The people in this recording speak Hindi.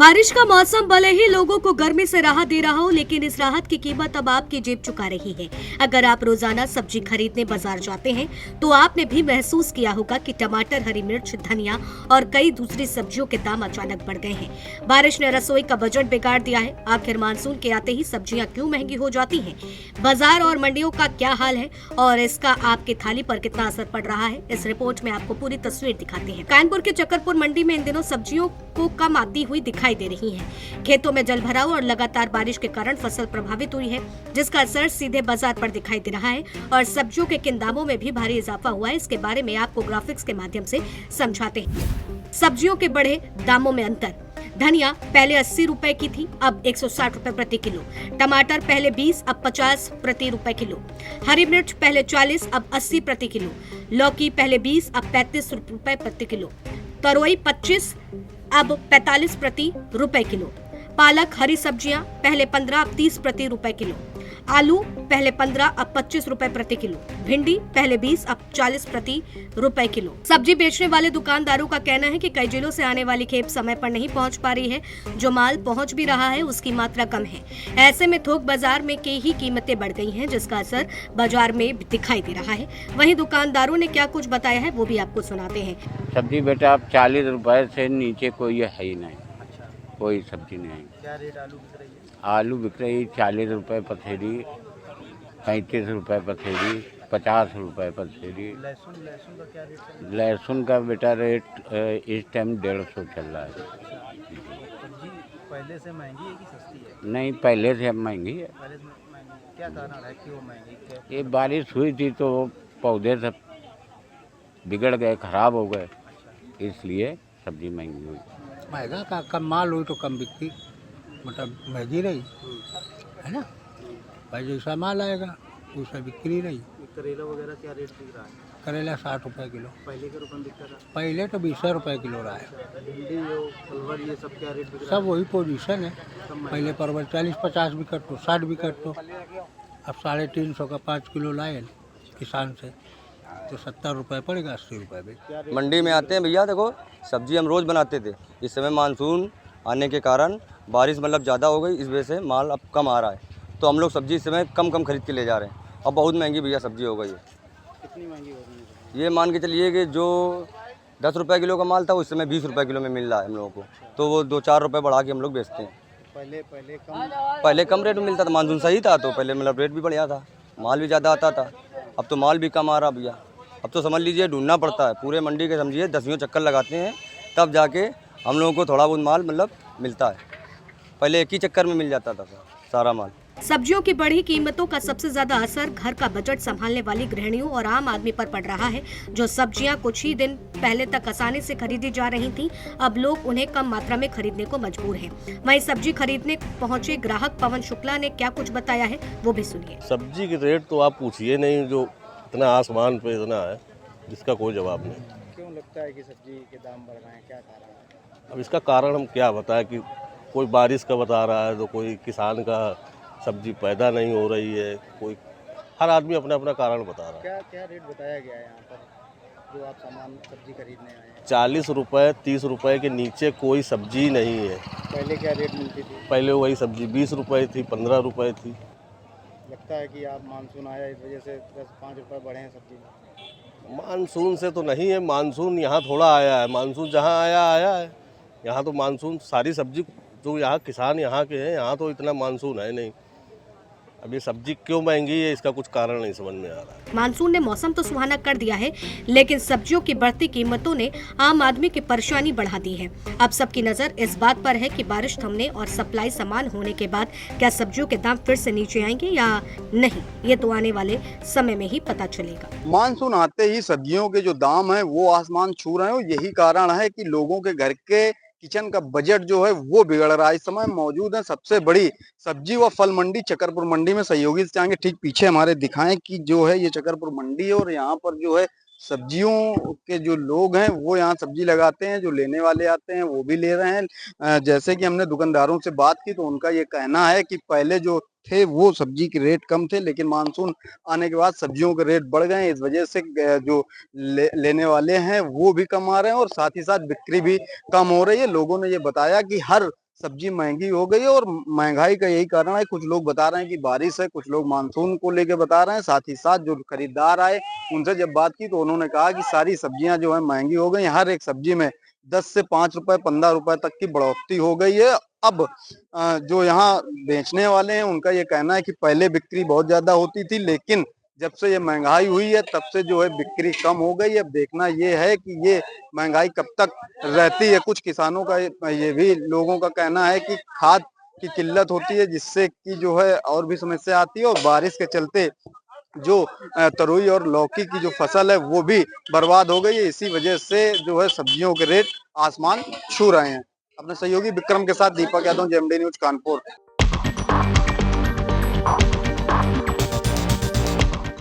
बारिश का मौसम भले ही लोगों को गर्मी से राहत दे रहा हो, लेकिन इस राहत की कीमत अब आपकी जेब चुका रही है। अगर आप रोजाना सब्जी खरीदने बाजार जाते हैं तो आपने भी महसूस किया होगा कि टमाटर, हरी मिर्च, धनिया और कई दूसरी सब्जियों के दाम अचानक बढ़ गए हैं। बारिश ने रसोई का बजट बिगाड़ दिया है। आखिर मानसून के आते ही सब्जियां क्यों महंगी हो जाती हैं? बाजार और मंडियों का क्या हाल है और इसका आपके थाली पर कितना असर पड़ रहा है, इस रिपोर्ट में आपको पूरी तस्वीर दिखाते हैं। कानपुर के चकरपुर मंडी में इन दिनों सब्जियों को कम आती हुई दिखाई दे रही है। खेतों में जल भराव और लगातार बारिश के कारण फसल प्रभावित हुई है, जिसका असर सीधे बाजार पर दिखाई दे रहा है और सब्जियों के किन दामों में भी भारी इजाफा हुआ है, इसके बारे में आपको ग्राफिक्स के माध्यम से समझाते हैं। सब्जियों के बढ़े दामों में अंतर। धनिया पहले 80 रुपए की थी, अब 160 रुपए प्रति किलो। टमाटर पहले 20, अब 50 प्रति रुपए किलो। हरी मिर्च पहले 40, अब 80 प्रति किलो। लौकी पहले 20, अब 35 रुपए प्रति किलो। तरोई 25, अब 45 प्रति रुपए किलो। पालक, हरी सब्जियां पहले 15, अब 30 प्रति रुपए किलो। आलू पहले 15, अब 25 रुपए प्रति किलो। भिंडी पहले 20, अब 40 प्रति रुपए किलो। सब्जी बेचने वाले दुकानदारों का कहना है कि कई जिलों से आने वाली खेप समय पर नहीं पहुंच पा रही है। जो माल पहुंच भी रहा है उसकी मात्रा कम है। ऐसे में थोक बाजार में की ही कीमतें बढ़ गई हैं, जिसका असर बाजार में दिखाई दे रहा है। वहीं दुकानदारों ने क्या कुछ बताया है वो भी आपको सुनाते हैं। सब्जी बेटा अब 40 रुपए से नीचे कोई है ही नहीं। अच्छा, कोई सब्जी नहीं। क्या रेट आलू बिक रही है? आलू बिक रही 40 रुपए पसेरी, 35 रुपए पसेरी, 50 रुपए पसेरी। लहसुन लहसुन का क्या रेट चल रहा है? लहसुन का बेटा रेट इस टाइम 150 चल रहा है। सब्जी पहले से महंगी है कि सस्ती है? नहीं, पहले से अब महंगी है। पहले से महंगी, क्या कारण है क्यों महंगी? ये बारिश हुई थी तो पौधे सब बिगड़ गए, खराब हो गए, इसलिए सब्जी महंगी हुई। महंगा का कम माल हुई तो कम बिकती, मतलब महंगी रही है ना। भाई जैसा माल आएगा वैसा बिक्री रही। करेला वगैरह क्या रेट बिक रहा है? करेला 60 रुपए किलो, पहले के रुपये बिकता था? पहले तो 20 रुपए किलो रहा है। भिंडी और परवल ये सब क्या रेट बिक रहा सब वही पोजीशन है। सब महंगा। पहले परवल 40-50 बिकट तो 60 बिकट तो अब 350 का 5 किलो लाए किसान से तो 70 रुपये पड़ेगा, 80 रुपये बेच। मंडी में आते हैं भैया, देखो सब्जी हम रोज़ बनाते थे। इस समय मानसून आने के कारण बारिश मतलब ज़्यादा हो गई, इस वजह से माल अब कम आ रहा है, तो हम लोग सब्जी इस समय कम खरीद के ले जा रहे हैं। अब बहुत महंगी भैया सब्जी हो गई है। कितनी महंगी हो गई है? ये मान के चलिए कि जो 10 रुपये किलो का माल था उस समय 20 रुपये किलो में मिल रहा है हम लोगों को, तो वो 2-4 रुपये बढ़ा के हम लोग बेचते हैं। पहले कम रेट में मिलता था, मानसून सही था तो पहले मतलब रेट भी बढ़िया था, माल भी ज़्यादा आता था। अब तो माल भी कम आ रहा भैया। अब तो समझ लीजिए ढूंढना पड़ता है पूरे मंडी के, समझिए 10 चक्कर लगाते हैं तब जाके हम लोगों को थोड़ा बहुत माल मतलब मिलता है। पहले एक ही चक्कर में मिल जाता था सारा माल। सब्जियों की बढ़ी कीमतों का सबसे ज्यादा असर घर का बजट संभालने वाली गृहिणियों और आम आदमी पर पड़ रहा है। जो सब्जियां कुछ ही दिन पहले तक आसानी से खरीदी जा रही थीं, अब लोग उन्हें कम मात्रा में खरीदने को मजबूर हैं। वहीं सब्जी खरीदने पहुंचे ग्राहक पवन शुक्ला ने क्या कुछ बताया है वो भी सुनिए। सब्जी की रेट तो आप पूछिए नहीं, जो इतना आसमान पे इतना है जिसका कोई जवाब नहीं। क्यों लगता है कि सब्जी के दाम बढ़ रहे हैं, क्या कारण है? अब इसका कारण हम क्या बताएं कि कोई बारिश का बता रहा है, तो कोई किसान का सब्जी पैदा नहीं हो रही है, कोई हर आदमी अपना अपना कारण बता रहा है। क्या क्या रेट बताया गया है यहाँ पर जो आप सामान सब्जी खरीदने आए हैं? 40 रुपये 30 रुपये के नीचे कोई सब्जी नहीं है। पहले क्या रेट मिलती थी? पहले वही सब्जी 20 रुपये थी, 15 रुपये थी। लगता है कि आप मानसून आया इस वजह से 10-5 रुपये बढ़े हैं सब्जी में? मानसून से तो नहीं है, मानसून यहाँ थोड़ा आया है। मानसून जहाँ आया है, यहाँ तो मानसून सारी सब्जी जो यहाँ किसान यहाँ के हैं, यहाँ तो इतना मानसून है नहीं। अब ये सब्जी क्यों महंगी है इसका कुछ कारण नहीं समझ में आ रहा है। मानसून ने मौसम तो सुहाना कर दिया है, लेकिन सब्जियों की बढ़ती कीमतों ने आम आदमी की परेशानी बढ़ा दी है। अब सबकी नजर इस बात पर है कि बारिश थमने और सप्लाई समान होने के बाद क्या सब्जियों के दाम फिर से नीचे आएंगे या नहीं, ये तो आने वाले समय में ही पता चलेगा। मानसून आते ही सब्जियों के जो दाम है वो आसमान छू रहे हैं और यही कारण है कि लोगों के घर के किचन का बजट जो है वो बिगड़ रहा है। इस समय मौजूद है सबसे बड़ी सब्जी व फल मंडी चकरपुर मंडी में। सहयोगी से चाहेंगे ठीक पीछे हमारे दिखाएं कि जो है ये चकरपुर मंडी है और यहाँ पर जो है सब्जियों के जो लोग हैं वो यहाँ सब्जी लगाते हैं, जो लेने वाले आते हैं वो भी ले रहे हैं। जैसे कि हमने दुकानदारों से बात की तो उनका ये कहना है कि पहले जो थे वो सब्जी के रेट कम थे, लेकिन मानसून आने के बाद सब्जियों के रेट बढ़ गए। इस वजह से जो लेने वाले हैं वो भी कम आ रहे हैं और साथ ही साथ बिक्री भी कम हो रही है। लोगों ने ये बताया कि हर सब्जी महंगी हो गई है और महंगाई का यही कारण है। कुछ लोग बता रहे हैं कि बारिश है, कुछ लोग मानसून को लेके बता रहे हैं। साथ ही साथ जो खरीदार आए उनसे जब बात की तो उन्होंने कहा कि सारी सब्जियां जो है महंगी हो गई। हर एक सब्जी में 10 से 5 रुपए 15 रुपए तक की बढ़ोतरी हो गई है। अब जो यहाँ बेचने वाले हैं उनका ये कहना है कि पहले बिक्री बहुत ज्यादा होती थी, लेकिन जब से ये महंगाई हुई है तब से जो है बिक्री कम हो गई है। अब देखना ये है कि ये महंगाई कब तक रहती है। कुछ किसानों का ये भी लोगों का कहना है कि खाद की किल्लत होती है, जिससे कि जो है और भी समस्या आती है, और बारिश के चलते जो तरोई और लौकी की जो फसल है वो भी बर्बाद हो गई है। इसी वजह से जो है सब्जियों के रेट आसमान छू रहे हैं। अपने सहयोगी विक्रम के साथ दीपक यादव, जेएमडी न्यूज कानपुर।